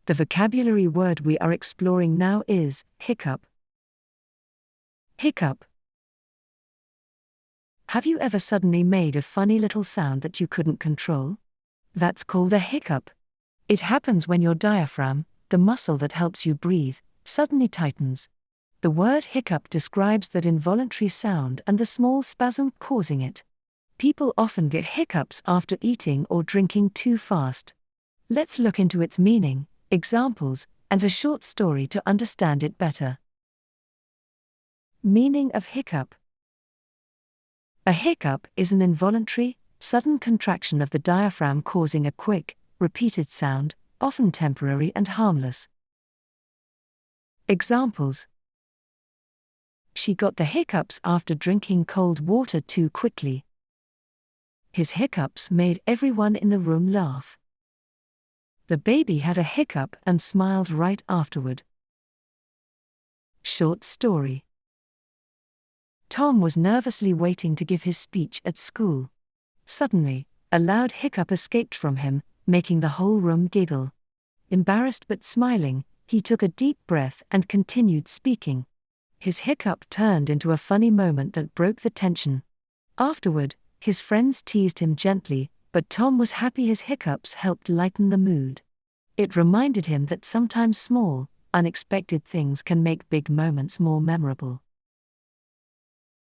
The vocabulary word we are exploring now is hiccup. Hiccup. Have you ever suddenly made a funny little sound that you couldn't control? That's called a hiccup. It happens when your diaphragm, the muscle that helps you breathe, suddenly tightens. The word hiccup describes that involuntary sound and the small spasm causing it. People often get hiccups after eating or drinking too fast. Let's look into its meaning, examples, and a short story to understand it better. Meaning of hiccup. A hiccup is an involuntary, sudden contraction of the diaphragm causing a quick, repeated sound, often temporary and harmless. Examples. She got the hiccups after drinking cold water too quickly. His hiccups made everyone in the room laugh. The baby had a hiccup and smiled right afterward. Short story. Tom was nervously waiting to give his speech at school. Suddenly, a loud hiccup escaped from him, making the whole room giggle. Embarrassed but smiling, he took a deep breath and continued speaking. His hiccup turned into a funny moment that broke the tension. Afterward, his friends teased him gently, but Tom was happy his hiccups helped lighten the mood. It reminded him that sometimes small, unexpected things can make big moments more memorable.